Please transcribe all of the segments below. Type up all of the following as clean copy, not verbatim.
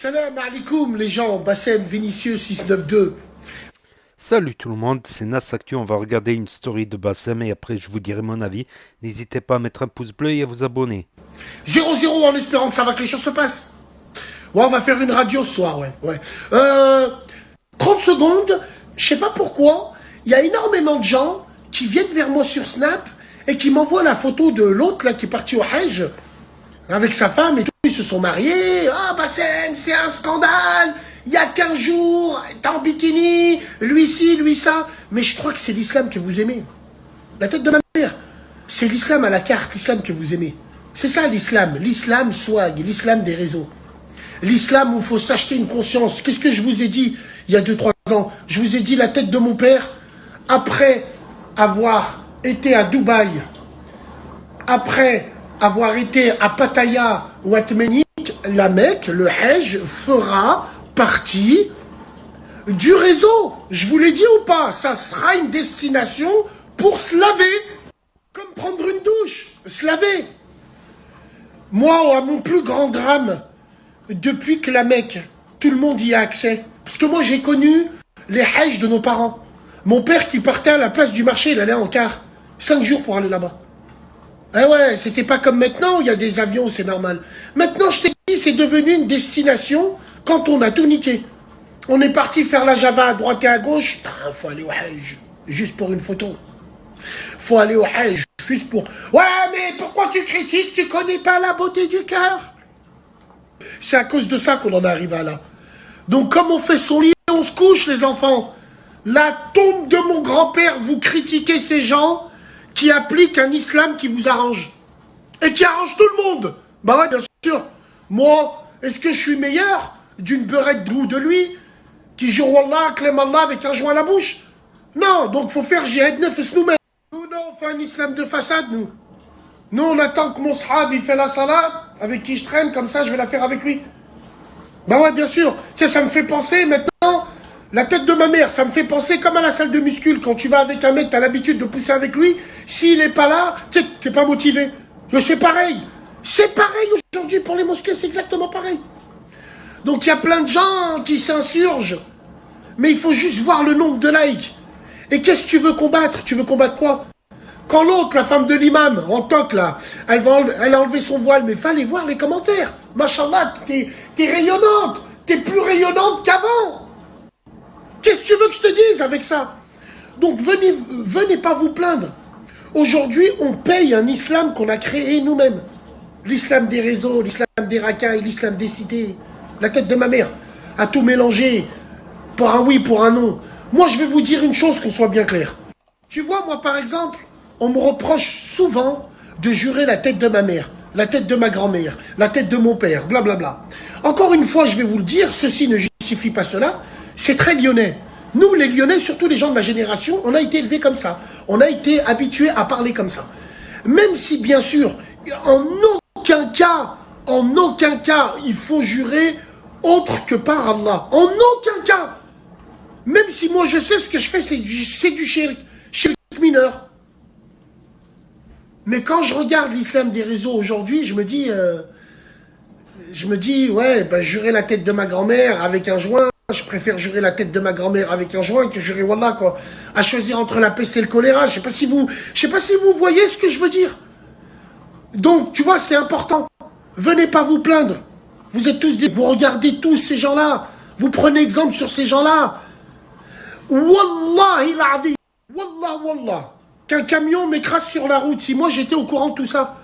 Salam alaikum les gens, Bassem Vinicius 692. Salut tout le monde, c'est Nas Actu, on va regarder une story de Bassem et après je vous dirai mon avis. N'hésitez pas à mettre un pouce bleu et à vous abonner. 0-0 en espérant que ça va que les choses se passent. Ouais, on va faire une radio ce soir, ouais. 30 secondes, je sais pas pourquoi, il y a énormément de gens qui viennent vers moi sur Snap et qui m'envoient la photo de l'autre là qui est parti au Hajj avec sa femme et tout, ils se sont mariés. Ah Bassem, c'est un scandale. Il y a 15 jours, t'es en bikini, lui ci, lui ça. Mais je crois que c'est l'islam que vous aimez. La tête de ma mère. C'est l'islam à la carte, l'islam que vous aimez. C'est ça l'islam. L'islam swag, l'islam des réseaux. L'islam où il faut s'acheter une conscience. Qu'est-ce que je vous ai dit il y a 2-3 ans? Je vous ai dit la tête de mon père, après avoir été à Dubaï, après avoir été à Pattaya ou à Tménik, la Mecque, le Hajj, fera partie du réseau. Je vous l'ai dit ou pas? Ça sera une destination pour se laver. Comme prendre une douche. Se laver. Moi, à mon plus grand drame, depuis que la Mecque, tout le monde y a accès. Parce que moi, j'ai connu les Hajj de nos parents. Mon père qui partait à la place du marché, il allait en car. 5 jours pour aller là-bas. Eh ouais, c'était pas comme maintenant, il y a des avions, c'est normal. Maintenant, je t'ai dit, c'est devenu une destination quand on a tout niqué. On est parti faire la Java à droite et à gauche. Putain, faut aller au Hajj, juste pour une photo. Faut aller au Hajj, juste pour... Ouais, mais pourquoi tu critiques? Tu connais pas la beauté du cœur? C'est à cause de ça qu'on en arrive à là. Donc, comme on fait son lit, on se couche, les enfants. La tombe de mon grand-père, vous critiquez ces gens qui appliquent un islam qui vous arrange. Et qui arrange tout le monde. Bah ouais, bien sûr. Moi, est-ce que je suis meilleur d'une beurette de lui qui jure Wallah, clème Allah avec un joint à la bouche? Non, donc faut faire jihad nefs nous-mêmes. Nous, non, on fait un islam de façade, nous. Nous, on attend que mon sahab, il fait la salat, avec qui je traîne, comme ça, je vais la faire avec lui. Bah ouais, bien sûr. Tu sais, ça me fait penser, maintenant, la tête de ma mère, ça me fait penser comme à la salle de muscule. Quand tu vas avec un mec, t'as l'habitude de pousser avec lui. S'il est pas là, tu sais, t'es pas motivé. C'est pareil. C'est pareil aujourd'hui pour les mosquées, c'est exactement pareil. Donc il y a plein de gens qui s'insurgent. Mais il faut juste voir le nombre de likes. Et qu'est-ce que tu veux combattre? Tu veux combattre quoi? Quand l'autre, la femme de l'imam, en toque là, elle a enlevé son voile, mais fallait voir les commentaires. Machallah, t'es rayonnante. T'es plus rayonnante qu'avant. Qu'est-ce que tu veux que je te dise avec ça? Donc venez pas vous plaindre. Aujourd'hui, on paye un islam qu'on a créé nous-mêmes. L'islam des réseaux, l'islam des racailles, l'islam des cités. La tête de ma mère a tout mélangé pour un oui, pour un non. Moi, je vais vous dire une chose, qu'on soit bien clair. Tu vois, moi, par exemple, on me reproche souvent de jurer la tête de ma mère, la tête de ma grand-mère, la tête de mon père, blablabla. Encore une fois, je vais vous le dire, ceci ne justifie pas cela. C'est très lyonnais. Nous, les Lyonnais, surtout les gens de ma génération, on a été élevés comme ça. On a été habitués à parler comme ça. Même si, bien sûr, en aucun cas, il faut jurer autre que par Allah. En aucun cas. Même si moi, je sais ce que je fais, c'est du shirk mineur. Mais quand je regarde l'islam des réseaux aujourd'hui, je me dis, ouais, ben, jurer la tête de ma grand-mère avec un joint, je préfère jurer la tête de ma grand-mère avec un joint que jurer Wallah, quoi. À choisir entre la peste et le choléra. Je sais pas si vous voyez ce que je veux dire. Donc, tu vois, c'est important. Venez pas vous plaindre. Vous êtes tous vous regardez tous ces gens-là. Vous prenez exemple sur ces gens-là. Wallahi l'azim. Wallah. Qu'un camion m'écrase sur la route. Si moi j'étais au courant de tout ça.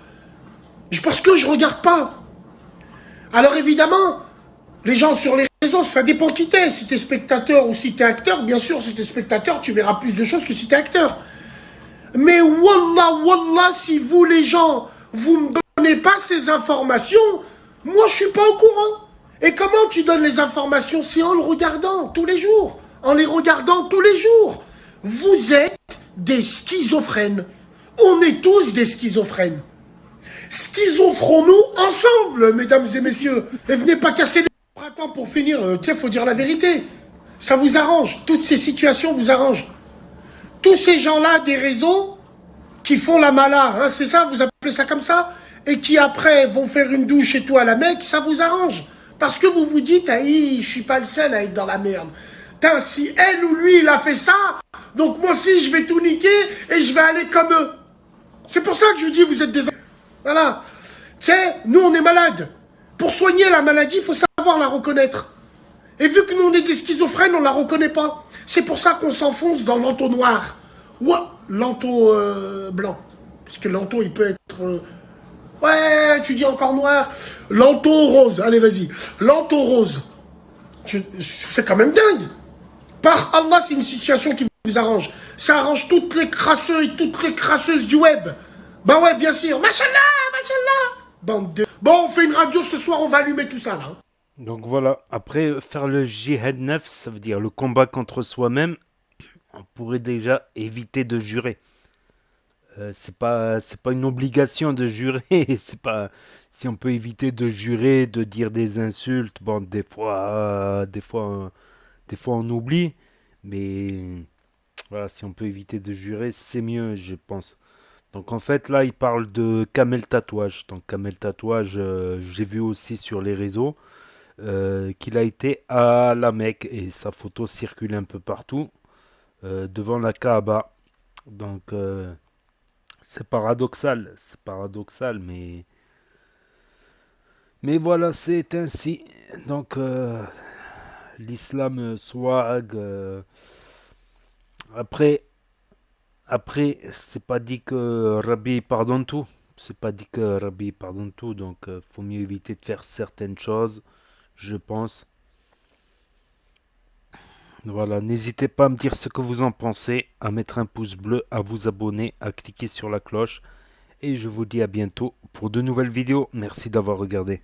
Parce que je regarde pas. Alors évidemment, les gens sur les réseaux, ça dépend qui t'es. Si t'es spectateur ou si t'es acteur, bien sûr, si t'es spectateur, tu verras plus de choses que si t'es acteur. Mais wallah, si vous les gens, vous me donnez pas ces informations, moi je suis pas au courant. Et comment tu donnes les informations? C'est en le regardant tous les jours. En les regardant tous les jours. Vous êtes des schizophrènes. On est tous des schizophrènes. Schizophrons-nous ensemble, mesdames et messieurs. Et venez pas casser les printemps pour finir. Tiens, faut dire la vérité. Ça vous arrange. Toutes ces situations vous arrangent. Tous ces gens-là des réseaux qui font la mala, hein, c'est ça, vous appelez ça comme ça? Et qui après vont faire une douche et tout à la Mecque, ça vous arrange. Parce que vous vous dites, je suis pas le seul à être dans la merde. Putain, si elle ou lui, il a fait ça, donc moi aussi, je vais tout niquer et je vais aller comme eux. C'est pour ça que je vous dis, vous êtes des... Voilà. Tu sais, nous, on est malades. Pour soigner la maladie, il faut savoir la reconnaître. Et vu que nous, on est des schizophrènes, on la reconnaît pas. C'est pour ça qu'on s'enfonce dans l'entonnoir. Ou l'ento blanc. Parce que l'ento, il peut être... ouais, tu dis encore noir. L'ento rose. Allez, vas-y. L'ento rose. C'est quand même dingue. Par Allah, c'est une situation qui vous arrange. Ça arrange toutes les crasseux et toutes les crasseuses du web. Bah ouais, bien sûr. Machallah, machallah. Bande de... Bon, on fait une radio ce soir, on va allumer tout ça, là. Donc voilà, après faire le jihad nef, ça veut dire le combat contre soi-même, on pourrait déjà éviter de jurer. C'est pas une obligation de jurer, c'est pas si on peut éviter de jurer, de dire des insultes, bon des fois on oublie, mais voilà, si on peut éviter de jurer, c'est mieux, je pense. Donc en fait là, il parle de Kamel Tatouage. Donc Kamel Tatouage, j'ai vu aussi sur les réseaux qu'il a été à la Mecque et sa photo circule un peu partout devant la Kaaba. Donc c'est paradoxal, mais voilà, c'est ainsi. Donc l'islam swag. Après, c'est pas dit que Rabbi pardonne tout. C'est pas dit que Rabbi pardonne tout, donc faut mieux éviter de faire certaines choses, je pense. Voilà, n'hésitez pas à me dire ce que vous en pensez, à mettre un pouce bleu, à vous abonner, à cliquer sur la cloche. Et je vous dis à bientôt pour de nouvelles vidéos. Merci d'avoir regardé.